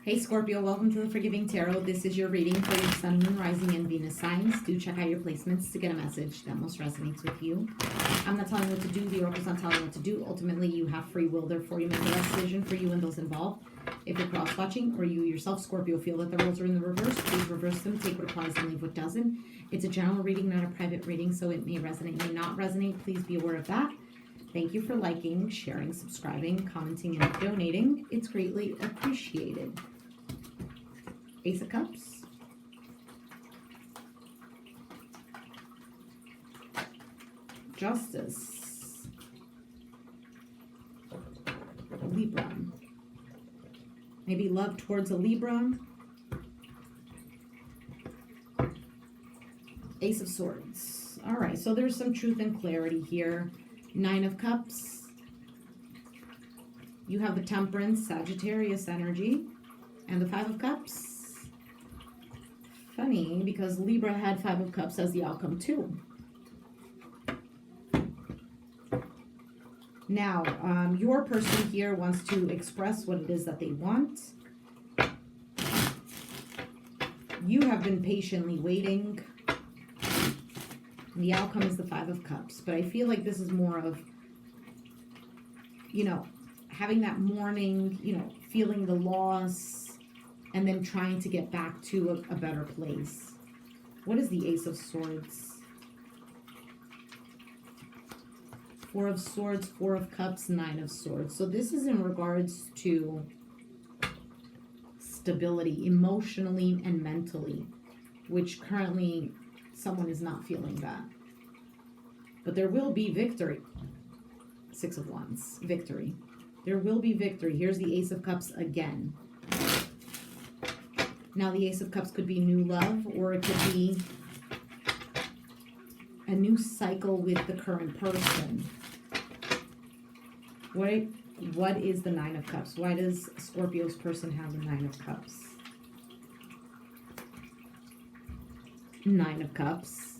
Hey Scorpio, welcome to the Forgiving Tarot. This is your reading for your Sun, Moon, Rising, and Venus signs. Do check out your placements to get a message that most resonates with you. I'm not telling you what to do. The Oracle's not telling you what to do. Ultimately, you have free will. Therefore, you make the best decision for you and those involved. If you're cross-watching or you yourself, Scorpio, feel that the roles are in the reverse, please reverse them. Take what applies and leave what doesn't. It's a general reading, not a private reading, so it may resonate, may not resonate. Please be aware of that. Thank you for liking, sharing, subscribing, commenting, and donating. It's greatly appreciated. Ace of Cups. Justice. Libra. Maybe love towards a Libra. Ace of Swords. All right, so there's some truth and clarity here. Nine of Cups. You have the Temperance, Sagittarius energy. And the Five of Cups. Funny, because Libra had Five of Cups as the outcome too. Now, your person here wants to express what it is that they want. You have been patiently waiting. The outcome is the Five of Cups. But I feel like this is more of, you know, having that mourning, you know, feeling the loss, and then trying to get back to a better place. What is the Ace of Swords? Four of Swords, Four of Cups, Nine of Swords. So this is in regards to stability, emotionally and mentally, which currently someone is not feeling that. But there will be victory. Six of Wands, victory. There will be victory. Here's the Ace of Cups again. Now the Ace of Cups could be new love, or it could be a new cycle with the current person. What is the Nine of Cups? Why does Scorpio's person have the Nine of Cups? Nine of Cups.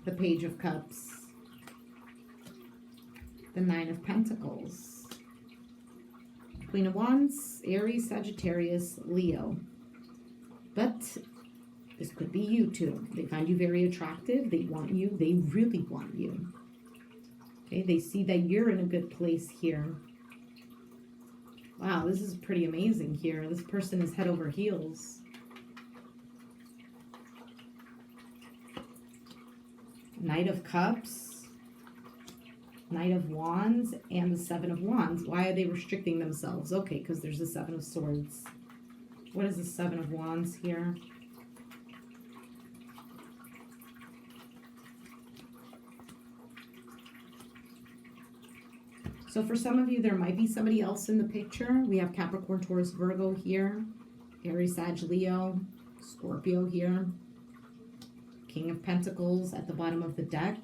The Page of Cups. The Nine of Pentacles. Queen of Wands, Aries, Sagittarius, Leo. But this could be you too. They find you very attractive. They want you. They really want you. Okay, they see that you're in a good place here. Wow, this is pretty amazing here. This person is head over heels. Knight of Cups. Knight of Wands and the Seven of Wands. Why are they restricting themselves? Okay, because there's the Seven of Swords. What is the Seven of Wands here? So for some of you, there might be somebody else in the picture. We have Capricorn, Taurus, Virgo here. Aries, Sag, Leo. Scorpio here. King of Pentacles at the bottom of the deck.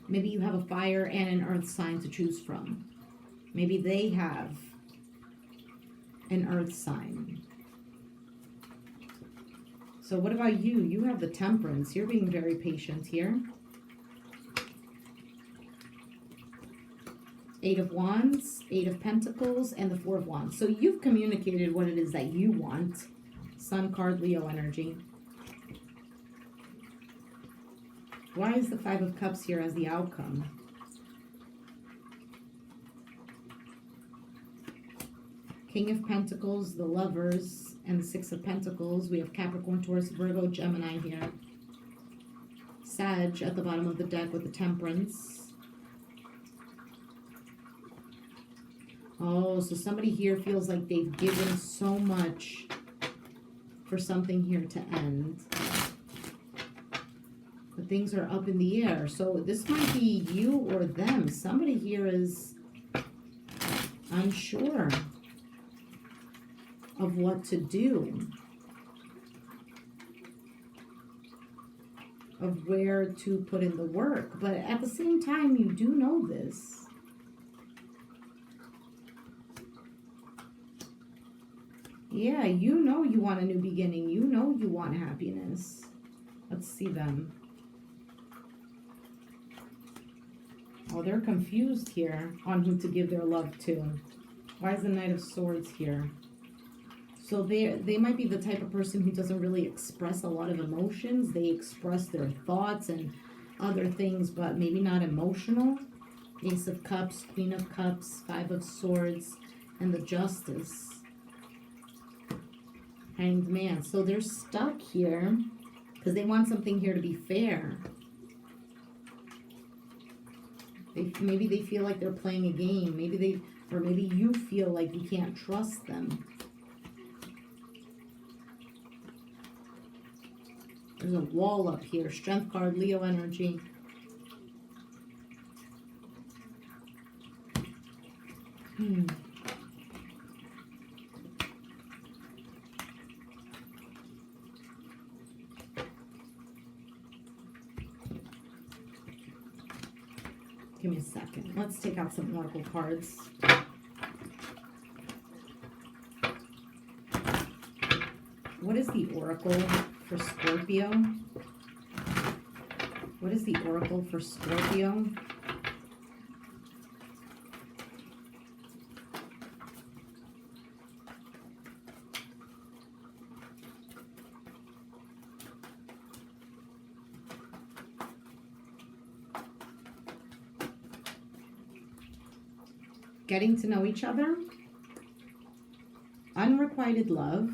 Maybe you have a fire and an earth sign to choose from. Maybe they have an earth sign. So what about you? You have the Temperance. You're being very patient here. Eight of Wands, Eight of Pentacles, and the Four of Wands. So you've communicated what it is that you want. Sun card, Leo energy. Why is the Five of Cups here as the outcome? King of Pentacles, the Lovers, and the Six of Pentacles. We have Capricorn, Taurus, Virgo, Gemini here. Sag at the bottom of the deck with the Temperance. Oh, so somebody here feels like they've given so much for something here to end. But things are up in the air. So this might be you or them. Somebody here is unsure of what to do, of where to put in the work. But at the same time, you do know this. Yeah, you know you want a new beginning. You know you want happiness. Let's see them. Oh, they're confused here on who to give their love to. Why is the Knight of Swords here? So they might be the type of person who doesn't really express a lot of emotions. They express their thoughts and other things, but maybe not emotional. Ace of Cups, Queen of Cups, Five of Swords, and the Justice. Hanged Man. So they're stuck here because they want something here to be fair. Maybe they feel like they're playing a game. Maybe you feel like you can't trust them. There's a wall up here. Strength card, Leo energy. Give me a second. Let's take out some oracle cards. What is the oracle for Scorpio? What is the oracle for Scorpio? Getting to know each other, unrequited love,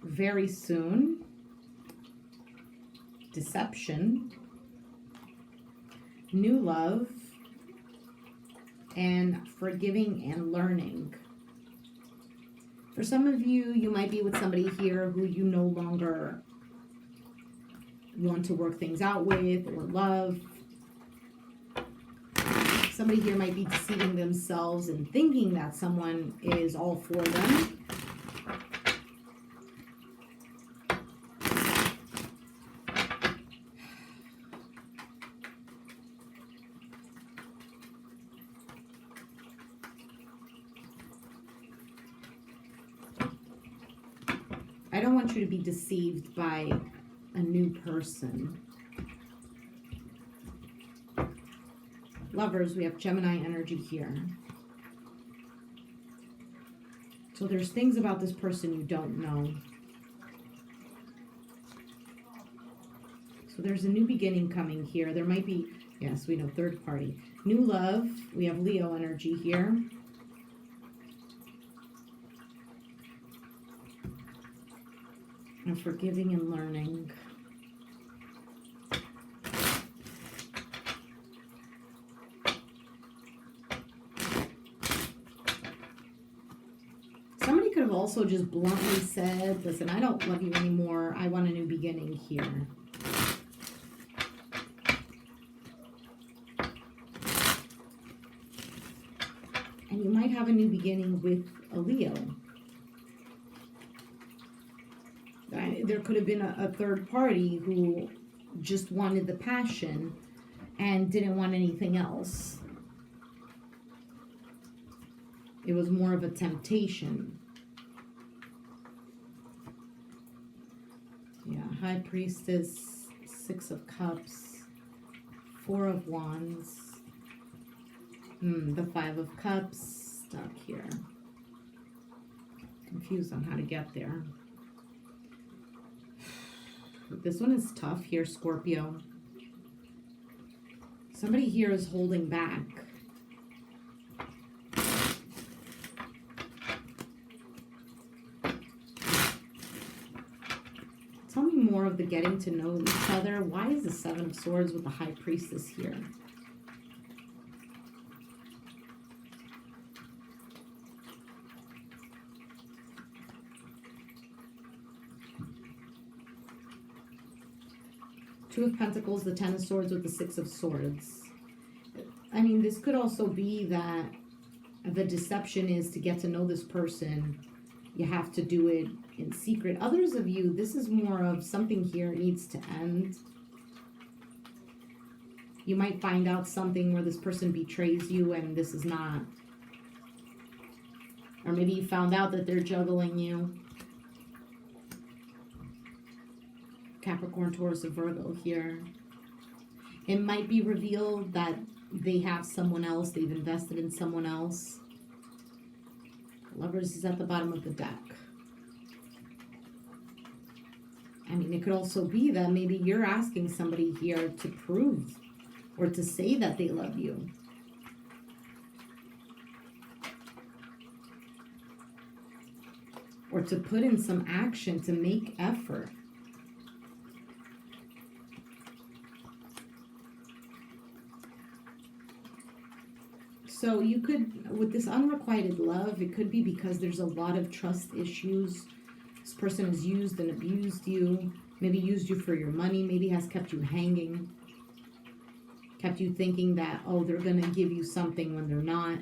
very soon, deception, new love, and forgiving and learning. For some of you, you might be with somebody here who you no longer want to work things out with or love. Somebody here might be deceiving themselves and thinking that someone is all for them. I don't want you to be deceived by a new person. Lovers, we have Gemini energy here. So there's things about this person you don't know. So there's a new beginning coming here. There might be, yes, we know third party. New love, we have Leo energy here. And forgiving and learning. Somebody could have also just bluntly said, listen, I don't love you anymore. I want a new beginning here. And you might have a new beginning with a Leo. There could have been a third party who just wanted the passion and didn't want anything else. It was more of a temptation. Yeah, High Priestess, Six of Cups, Four of Wands, the Five of Cups, stuck here. Confused on how to get there. This one is tough here, Scorpio. Somebody here is holding back. Tell me more of the getting to know each other. Why is the Seven of Swords with the High Priestess here? Two of Pentacles, the Ten of Swords with the Six of Swords. I mean, this could also be that the deception is to get to know this person. You have to do it in secret. Others of you, this is more of something here needs to end. You might find out something where this person betrays you and this is not. Or maybe you found out that they're juggling you. Capricorn, Taurus, and Virgo here. It might be revealed that they have someone else, they've invested in someone else. Lovers is at the bottom of the deck. I mean, it could also be that maybe you're asking somebody here to prove or to say that they love you. Or to put in some action, to make effort. So you could, with this unrequited love, it could be because there's a lot of trust issues. This person has used and abused you, maybe used you for your money, maybe has kept you hanging, kept you thinking that, oh, they're going to give you something when they're not.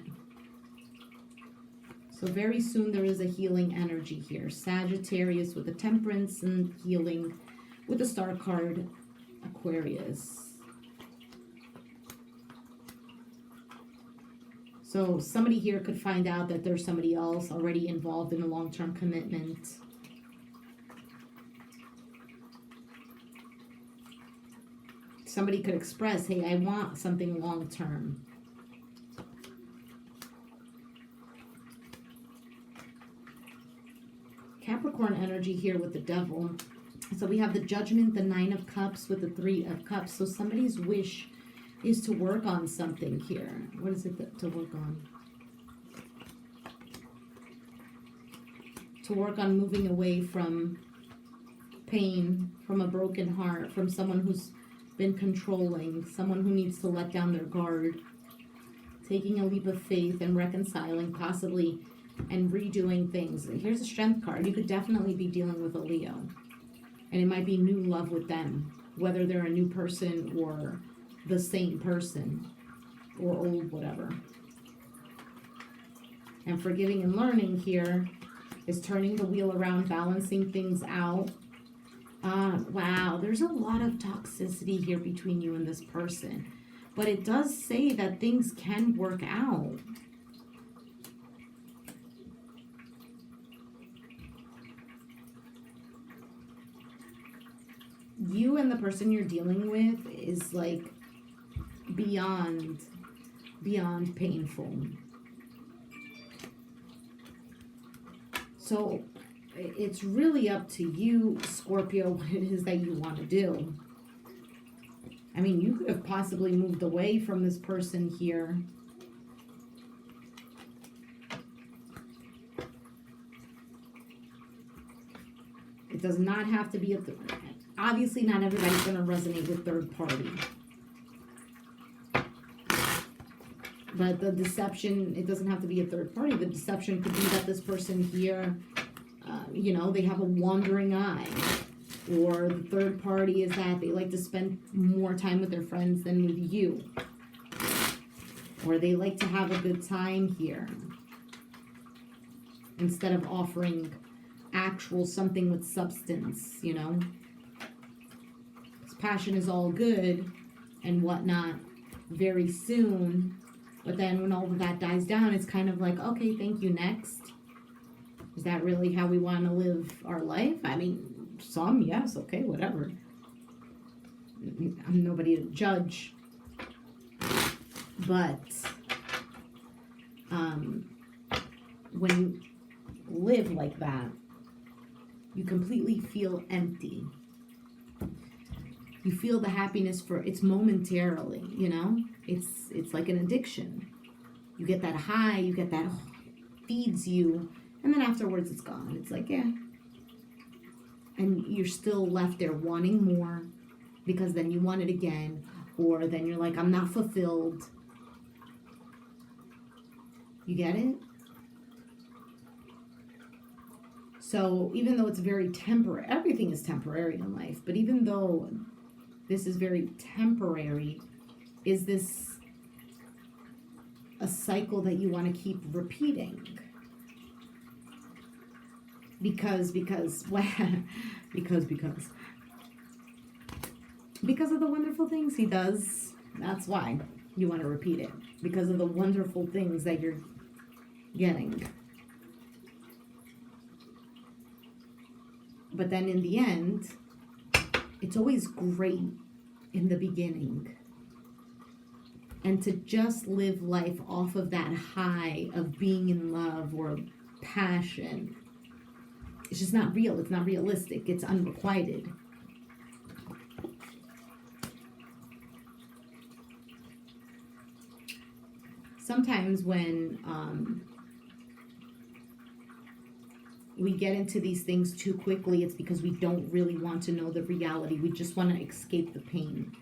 So very soon there is a healing energy here. Sagittarius with the Temperance and healing with the Star card, Aquarius. So somebody here could find out that there's somebody else already involved in a long-term commitment. Somebody could express, hey, I want something long-term. Capricorn energy here with the Devil. So we have the Judgment, the Nine of Cups with the Three of Cups. So somebody's wish is to work on something here. What is it to work on? To work on moving away from pain, from a broken heart, from someone who's been controlling, someone who needs to let down their guard, taking a leap of faith and reconciling possibly and redoing things. Here's a Strength card. You could definitely be dealing with a Leo, and it might be new love with them, whether they're a new person or the same person or old, whatever. And forgiving and learning here is turning the wheel around, balancing things out. Wow, there's a lot of toxicity here between you and this person, but it does say that things can work out. You and the person you're dealing with is like beyond painful. So it's really up to you, Scorpio, what it is that you want to do. I mean, you could have possibly moved away from this person here. It does not have to be obviously not everybody's going to resonate with third party. But the deception, it doesn't have to be a third party. The deception could be that this person here, they have a wandering eye. Or the third party is that they like to spend more time with their friends than with you. Or they like to have a good time here, instead of offering actual something with substance, This passion is all good and whatnot very soon. But then when all of that dies down, it's kind of like, okay, thank you, next. Is that really how we want to live our life? I mean, some, yes, okay, whatever. I'm nobody to judge. But when you live like that, you completely feel empty. You feel the happiness it's momentarily, It's like an addiction. You get that high, you get that, feeds you, and then afterwards it's gone. It's like, yeah. And you're still left there wanting more, because then you want it again, or then you're like, I'm not fulfilled. You get it? So even though it's very temporary, everything is temporary in life, but even though this is very temporary, is this a cycle that you want to keep repeating? Because of the wonderful things he does. That's why you want to repeat it, because of the wonderful things that you're getting. But then in the end, it's always great in the beginning. And to just live life off of that high of being in love or passion, it's just not real. It's not realistic. It's unrequited. Sometimes when we get into these things too quickly, it's because we don't really want to know the reality. We just want to escape the pain.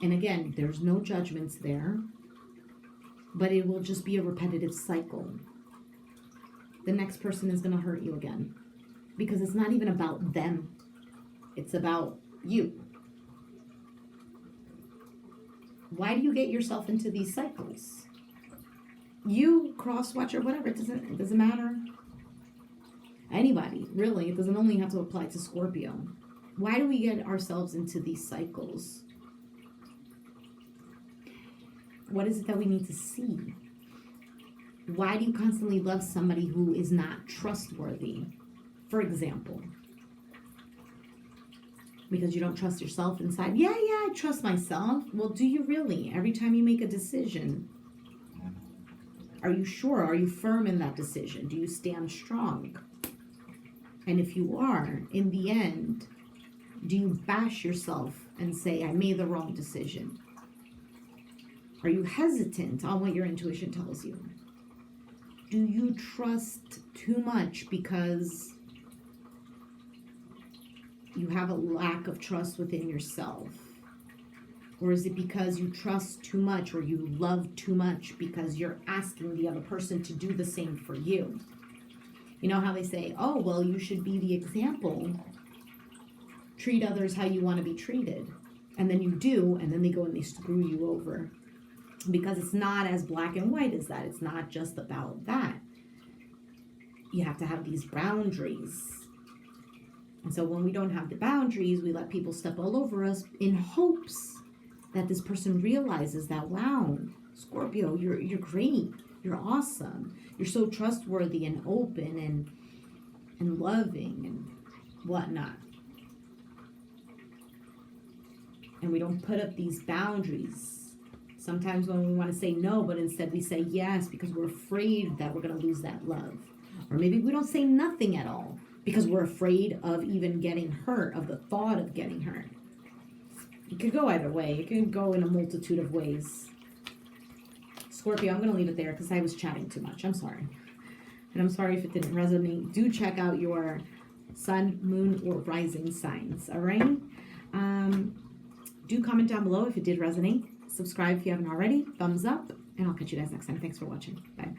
And again, there's no judgments there, but it will just be a repetitive cycle. The next person is going to hurt you again, because it's not even about them. It's about you. Why do you get yourself into these cycles? You, cross-watch, or whatever, it doesn't matter. Anybody, really. It doesn't only have to apply to Scorpio. Why do we get ourselves into these cycles? What is it that we need to see? Why do you constantly love somebody who is not trustworthy? For example, because you don't trust yourself inside. Yeah, I trust myself. Well, do you really? Every time you make a decision, are you sure? Are you firm in that decision? Do you stand strong? And if you are, in the end, do you bash yourself and say, I made the wrong decision? Are you hesitant on what your intuition tells you? Do you trust too much because you have a lack of trust within yourself? Or is it because you trust too much, or you love too much because you're asking the other person to do the same for you? You know how they say, oh, well, you should be the example. Treat others how you want to be treated. And then you do, and then they go and they screw you over. Because it's not as black and white as that. It's not just about that. You have to have these boundaries. And so when we don't have the boundaries, we let people step all over us in hopes that this person realizes that, wow, Scorpio, you're great. You're awesome. You're so trustworthy and open and loving and whatnot. And we don't put up these boundaries. Sometimes when we want to say no, but instead we say yes because we're afraid that we're going to lose that love. Or maybe we don't say nothing at all because we're afraid of even getting hurt, of the thought of getting hurt. It could go either way. It can go in a multitude of ways. Scorpio, I'm going to leave it there because I was chatting too much. I'm sorry. And I'm sorry if it didn't resonate. Do check out your sun, moon, or rising signs, all right? Do comment down below if it did resonate. Subscribe if you haven't already. Thumbs up. And I'll catch you guys next time. Thanks for watching. Bye.